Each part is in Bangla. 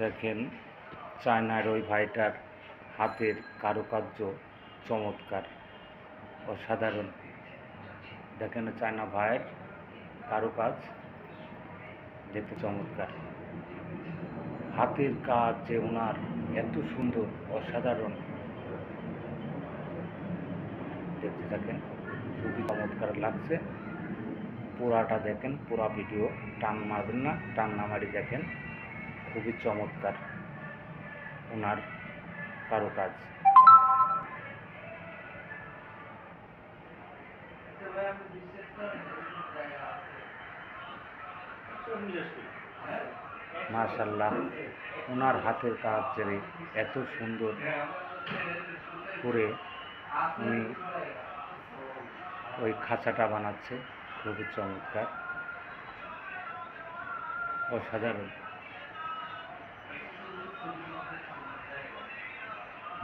দেখেন চায়নার ওই ভাইটার হাতের কারুকার্য চমৎকার, অসাধারণ। দেখেন চায়না ভাইয়ের কারুকাজ দেখতে চমৎকার, হাতের কাজ যে ওনার এত সুন্দর, অসাধারণ। দেখতে থাকেন, খুবই চমৎকার লাগছে। পুরাটা দেখেন, পুরা ভিডিও টান মারবেন না, টান না মারি দেখেন, খুবই চমৎকার ওনার কারুকাজ। মাশাআল্লাহ, ওনার হাতের কাজ যে এত সুন্দর করে উনি ওই খাঁচাটা বানাচ্ছে, খুবই চমৎকার, অসাধারণ।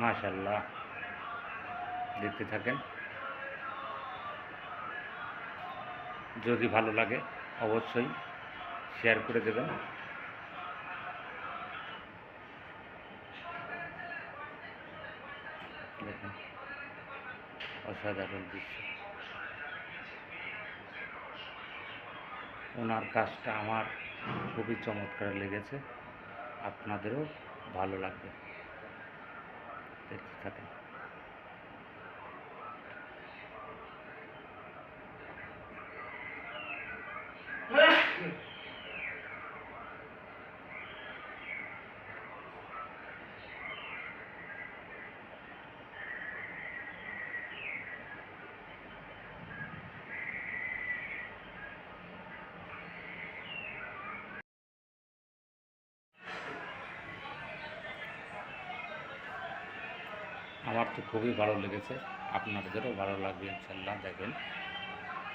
মাশাআল্লাহ, দেখতে থাকেন। যদি ভালো লাগে অবশ্যই শেয়ার করে দেবেন। দেখেন, অসাধারণ দৃশ্য। ওনার কাজটা আমার খুবই চমৎকার লেগেছে, আপনাদেরও ভালো লাগবে, দেখতে থাকেন। আমার তো খুবই ভালো লেগেছে, আপনাদেরও ভালো লাগবে ইনশাল্লাহ। দেখেন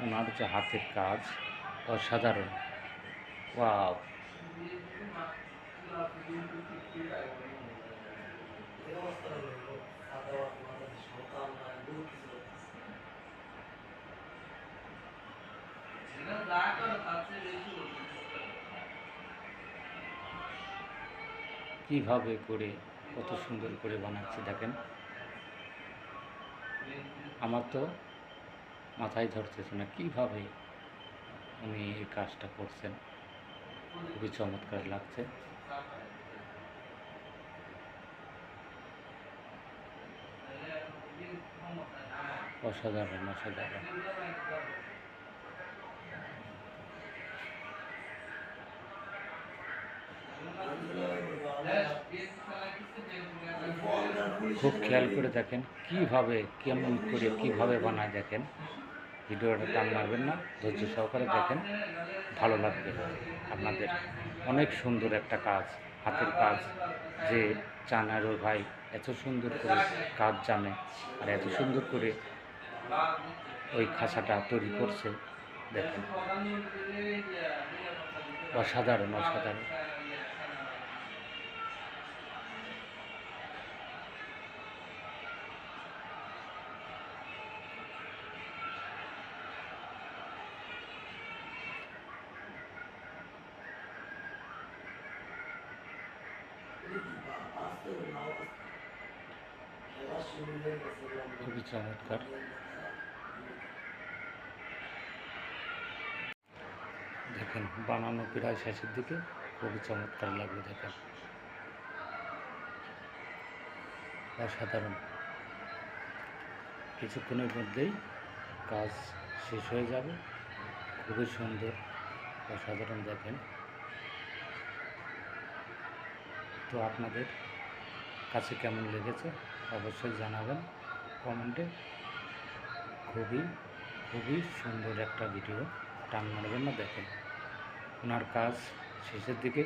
ওনার যে হাতের কাজ অসাধারণ। ওয়াও, কিভাবে করে কত সুন্দর করে বানাচ্ছে দেখেন। আমার তো মাথায় ধরতেছে না কিভাবে উনি এই কাজটা করছেন, খুবই চমৎকার লাগছে। অসাধারণ, অসাধারণ। খুব খেয়াল করে দেখেন কিভাবে, কেমন করে কিভাবে বানায় দেখেন। ভিডিওটা টান মারবেন না, ধৈর্য সহকারে দেখেন, ভালো লাগবে আপনাদের। অনেক সুন্দর একটা কাজ, হাতের কাজ, যে চায়নার ওই ভাই এত সুন্দর করে কাজ জানে আর এত সুন্দর করে ওই খাঁচাটা তৈরি করছে দেখেন, অসাধারণ, অসাধারণ। খুবই চমৎকার। দেখেন বানানো প্রায় শেষের দিকে, খুবই চমৎকার লাগবে দেখেন, অসাধারণ। কিছুক্ষণের মধ্যেই কাজ শেষ হয়ে যাবে, খুবই সুন্দর, অসাধারণ দেখেন। তো আপনাদের কাছে কেমন লেগেছে অবশ্যই জানাবেন কমেন্টে। খুবই খুবই সুন্দর একটা ভিডিও, টান মারবেন না। দেখেন ওনার কাজ শেষের দিকে।